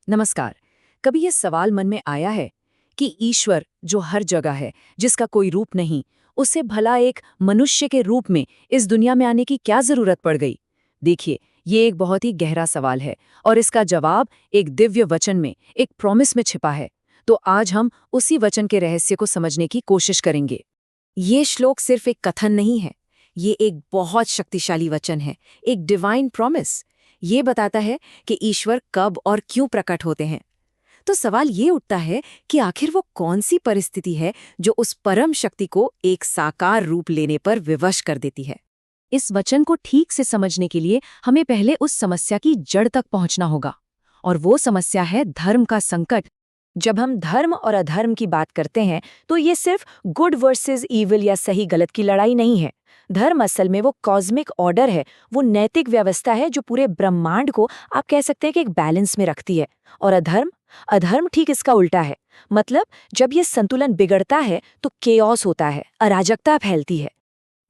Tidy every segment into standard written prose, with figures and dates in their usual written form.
नमस्कार। कभी ये सवाल मन में आया है कि ईश्वर जो हर जगह है, जिसका कोई रूप नहीं, उसे भला एक मनुष्य के रूप में इस दुनिया में आने की क्या जरूरत पड़ गई? देखिए, ये एक बहुत ही गहरा सवाल है और इसका जवाब एक दिव्य वचन में, एक प्रॉमिस में छिपा है। तो आज हम उसी वचन के रहस्य को समझने की कोशिश करेंगे। ये श्लोक सिर्फ एक कथन नहीं है, ये एक बहुत शक्तिशाली वचन है, एक डिवाइन प्रॉमिस। ये बताता है कि ईश्वर कब और क्यों प्रकट होते हैं। तो सवाल ये उठता है कि आखिर वो कौन सी परिस्थिति है जो उस परम शक्ति को एक साकार रूप लेने पर विवश कर देती है। इस वचन को ठीक से समझने के लिए हमें पहले उस समस्या की जड़ तक पहुंचना होगा, और वो समस्या है धर्म का संकट। जब हम धर्म और अधर्म की बात करते हैं तो ये सिर्फ गुड वर्सेस ईविल या सही गलत की लड़ाई नहीं है। धर्म असल में वो कॉस्मिक ऑर्डर है, वो नैतिक व्यवस्था है जो पूरे ब्रह्मांड को आप कह सकते हैं कि एक बैलेंस में रखती है। और अधर्म अधर्म ठीक इसका उल्टा है। मतलब जब ये संतुलन बिगड़ता है तो केओस होता है, अराजकता फैलती है।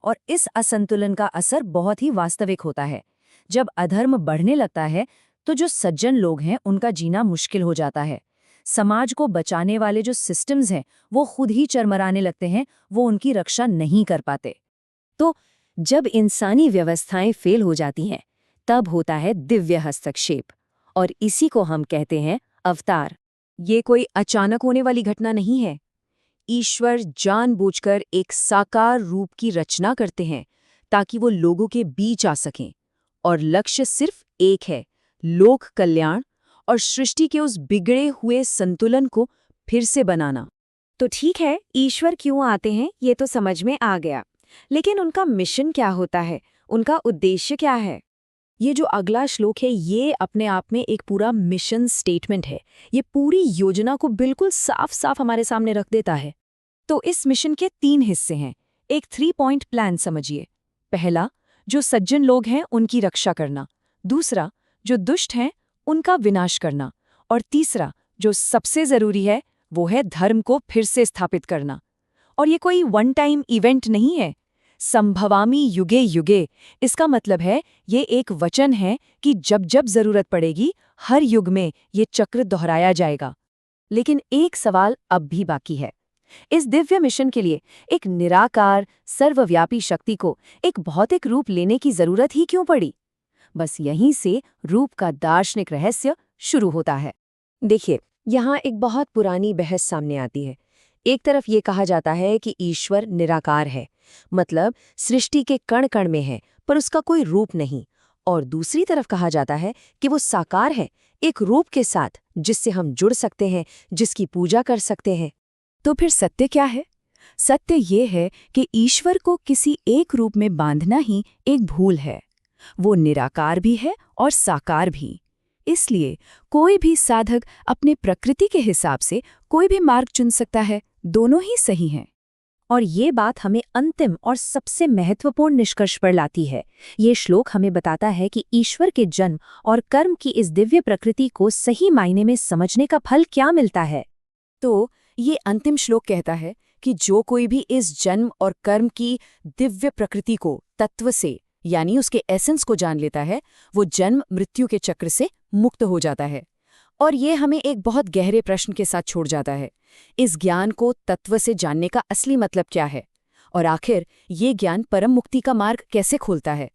और इस असंतुलन का असर बहुत ही वास्तविक होता है। जब अधर्म बढ़ने लगता है तो जो सज्जन लोग हैं उनका जीना मुश्किल हो जाता है। समाज को बचाने वाले जो सिस्टम्स हैं वो खुद ही चरमराने लगते हैं, वो उनकी रक्षा नहीं कर पाते। तो जब इंसानी व्यवस्थाएं फेल हो जाती हैं तब होता है दिव्य हस्तक्षेप, और इसी को हम कहते हैं अवतार। ये कोई अचानक होने वाली घटना नहीं है। ईश्वर जानबूझकर एक साकार रूप की रचना करते हैं ताकि वो लोगों के बीच आ सकें, और लक्ष्य सिर्फ एक है, लोक कल्याण और सृष्टि के उस बिगड़े हुए संतुलन को फिर से बनाना। तो ठीक है, ईश्वर क्यों आते हैं ये तो समझ में आ गया, लेकिन उनका मिशन क्या होता है, उनका उद्देश्य क्या है? ये जो अगला श्लोक है ये अपने आप में एक पूरा मिशन स्टेटमेंट है। ये पूरी योजना को बिल्कुल साफ साफ हमारे सामने रख देता है। तो इस मिशन के 3 हिस्से हैं। एक 3 पॉइंट प्लान समझिए। पहला, जो सज्जन लोग हैं उनकी रक्षा करना। दूसरा, जो दुष्ट हैं उनका विनाश करना। और तीसरा, जो सबसे जरूरी है, वो है धर्म को फिर से स्थापित करना। और ये कोई वन टाइम इवेंट नहीं है। संभवामि युगे युगे, इसका मतलब है ये एक वचन है कि जब जब जरूरत पड़ेगी हर युग में ये चक्र दोहराया जाएगा। लेकिन एक सवाल अब भी बाकी है। इस दिव्य मिशन के लिए एक निराकार सर्वव्यापी शक्ति को एक भौतिक रूप लेने की जरूरत ही क्यों पड़ी? बस यहीं से रूप का दार्शनिक रहस्य शुरू होता है। देखिए, यहाँ एक बहुत पुरानी बहस सामने आती है। एक तरफ ये कहा जाता है कि ईश्वर निराकार है, मतलब सृष्टि के कण कण में है पर उसका कोई रूप नहीं। और दूसरी तरफ कहा जाता है कि वो साकार है, एक रूप के साथ जिससे हम जुड़ सकते हैं, जिसकी पूजा कर सकते हैं। तो फिर सत्य क्या है? सत्य ये है कि ईश्वर को किसी एक रूप में बांधना ही एक भूल है। वो निराकार भी है और साकार भी। इसलिए कोई भी साधक अपने प्रकृति के हिसाब से कोई भी मार्ग चुन सकता है, दोनों ही सही हैं। और ये बात हमें अंतिम और सबसे महत्वपूर्ण निष्कर्ष पर लाती है। ये श्लोक हमें बताता है कि ईश्वर के जन्म और कर्म की इस दिव्य प्रकृति को सही मायने में समझने का फल क्या मिलता है। तो ये अंतिम श्लोक कहता है कि जो कोई भी इस जन्म और कर्म की दिव्य प्रकृति को तत्व से, यानी उसके एसेंस को जान लेता है, वो जन्म मृत्यु के चक्र से मुक्त हो जाता है। और ये हमें एक बहुत गहरे प्रश्न के साथ छोड़ जाता है। इस ज्ञान को तत्व से जानने का असली मतलब क्या है? और आखिर ये ज्ञान परम मुक्ति का मार्ग कैसे खोलता है?